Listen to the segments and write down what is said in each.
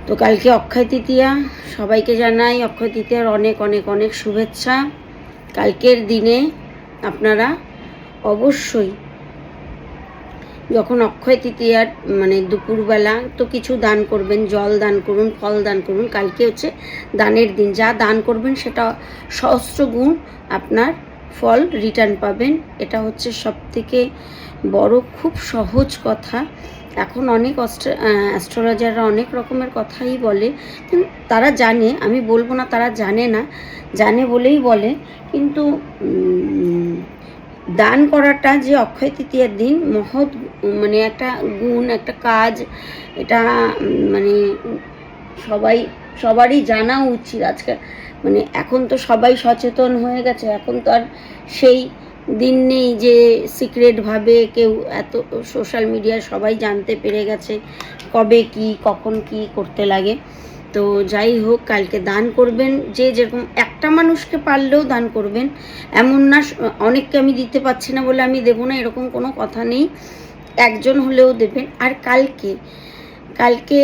তো কালকে অক্ষয় তৃতীয়া, সবাইকে জানাই অক্ষয় তৃতীয়ার অনেক অনেক অনেক শুভেচ্ছা। কালকের দিনে আপনারা অবশ্যই যখন অক্ষয় তৃতীয়ার মানে দুপুরবেলা তো কিছু দান করবেন, জল দান করুন, ফল দান করুন। কালকে হচ্ছে দানের দিন, যা দান করবেন সেটা সহস্র গুণ আপনার ফল রিটার্ন পাবেন। এটা হচ্ছে সবথেকে বড়, খুব সহজ কথা। এখন অনেক অ্যাস্ট্রোলজাররা অনেক রকমের কথাই বলে, কিন্তু তারা জানে, আমি বলবো না তারা জানে না, জানে বলেই বলে। কিন্তু দান করাটা যে অক্ষয় তৃতীয়ার দিন মহৎ মানে একটা গুণ, একটা কাজ, এটা মানে সবারই জানা উচিত। আজকে মানে এখন তো সবাই সচেতন হয়ে গেছে, এখন তো আর সেই দিন নেই যে সিক্রেটভাবে কেউ, এত সোশ্যাল মিডিয়ায় সবাই জানতে পেরে গেছে কবে কি কখন কি করতে লাগে। তো যাই হোক, কালকে দান করবেন, যে যেরকম একটা মানুষকে পারলেও দান করবেন। এমন না অনেককে আমি দিতে পারছি না বলে আমি দেবো না, এরকম কোনো কথা নেই, একজন হলেও দেবেন। আর কালকে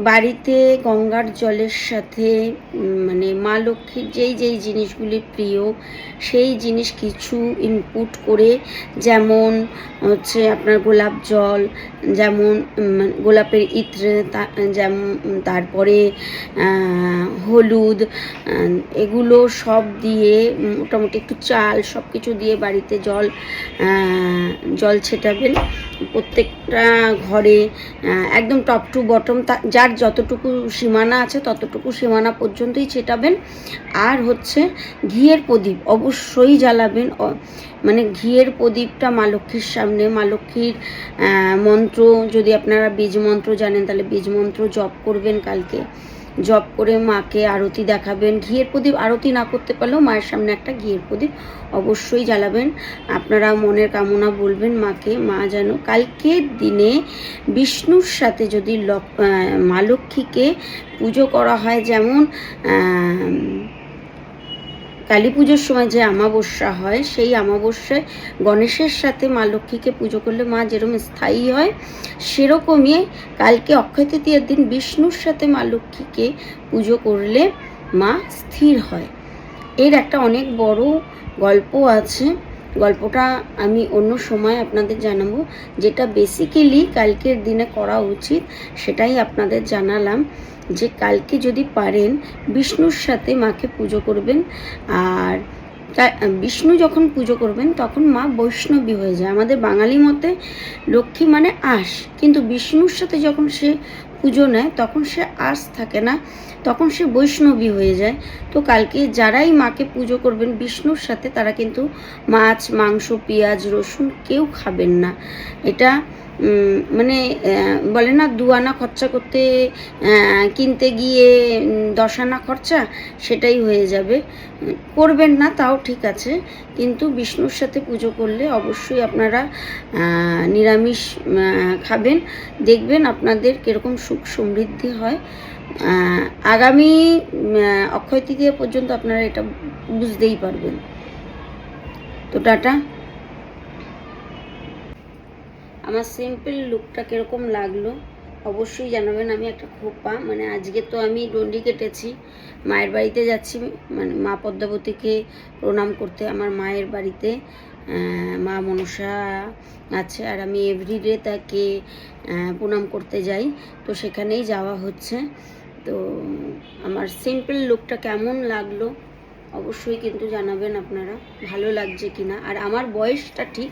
বাড়িতে গঙ্গার জলের সাথে মানে মা লক্ষ্মীর যেই জিনিসগুলি প্রিয় সেই জিনিস কিছু ইনপুট করে, যেমন হচ্ছে আপনার গোলাপ জল, যেমন গোলাপের ইত্র, যেমন তারপরে হলুদ, এগুলো সব দিয়ে মোটামুটি একটু চাল, সব কিছু দিয়ে বাড়িতে জল ছেটাবেন প্রত্যেকটা ঘরে, একদম টপ টু বটম, যার যতটুকু সীমানা আছে ততটুকু সীমানা পর্যন্তই ছেটাবেন। আর হচ্ছে ঘিয়ের প্রদীপ অবশ্যই জ্বালাবেন, মানে ঘিয়ের প্রদীপটা মা লক্ষ্মীর সামনে, মা লক্ষ্মীর মন্ত্র, যদি আপনারা বীজ মন্ত্র জানেন তাহলে বীজ মন্ত্র জপ করবেন, কালকে জপ করে মাকে আরতি দেখাবেন। ঘিয়ের প্রদীপ আরতি না করতে পারলেও মায়ের সামনে একটা ঘিয়ের প্রদীপ অবশ্যই জ্বালাবেন। আপনারা মনের কামনা বলবেন মাকে, মা যেন কালকের দিনে বিষ্ণুর সাথে যদি মা লক্ষ্মীকে পুজো করা হয়, যেমন কালী পুজোর সময় যে অমাবস্যা হয়, সেই অমাবস্যায় গণেশের সাথে মা লক্ষ্মীকে পুজো করলে মা যেরকম স্থায়ী হয়, সেরকমই কালকে অক্ষয় তৃতীয়ার দিন বিষ্ণুর সাথে মা লক্ষ্মীকে পুজো করলে মা স্থির হয়। এর একটা অনেক বড় গল্প আছে, গল্পটা আমি অন্য সময় আপনাদের জানাবো। যেটা বেসিক্যালি কালকের দিনে করা উচিত সেটাই আপনাদের জানালাম, যে কালকে যদি পারেন বিষ্ণুর সাথে মাকে পুজো করবেন। আর বিষ্ণু যখন পুজো করবেন তখন মা বৈষ্ণবী হয়ে যায়। আমাদের বাঙালি মতে লক্ষ্মী মানে আঁশ, কিন্তু বিষ্ণুর সাথে যখন সে পুজো নেয় তখন সে আঁশ থাকে না, তখন সে বৈষ্ণবী হয়ে যায়। তো কালকে যারাই মাকে পুজো করবেন বিষ্ণুর সাথে, তারা কিন্তু মাছ, মাংস, পেঁয়াজ, রসুন কেউ খাবেন না। এটা মানে বলে না 2 আনা খরচা করতে কিনতে গিয়ে 10 আনা খরচা, সেটাই হয়ে যাবে। করবেন না তাও ঠিক আছে, কিন্তু বিষ্ণুর সাথে পুজো করলে অবশ্যই আপনারা নিরামিষ খাবেন, দেখবেন আপনাদের কীরকম সুখ সমৃদ্ধি হয়। আগামী অক্ষয় তৃতীয়া পর্যন্ত আপনারা এটা বুঝতেই পারবেন। তো টাটা। আমার সিম্পল লুকটা কীরকম লাগলো অবশ্যই জানাবেন। আমি একটা খোপা, মানে আজকে তো আমি ডন্ডি কেটেছি, মায়ের বাড়িতে যাচ্ছি, মানে মা পদ্মাবতীকে প্রণাম করতে। আমার মায়ের বাড়িতে মা মনসা আছে, আর আমি এভরিডে তাকে প্রণাম করতে যাই, তো সেখানেই যাওয়া হচ্ছে। তো আমার সিম্পল লুকটা কেমন লাগলো অবশ্যই কিন্তু জানাবেন আপনারা, ভালো লাগছে কিনা, আর আমার বয়সটা ঠিক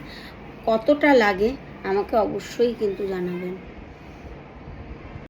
কতটা লাগে আমাকে অবশ্যই কিন্তু জানাবেন।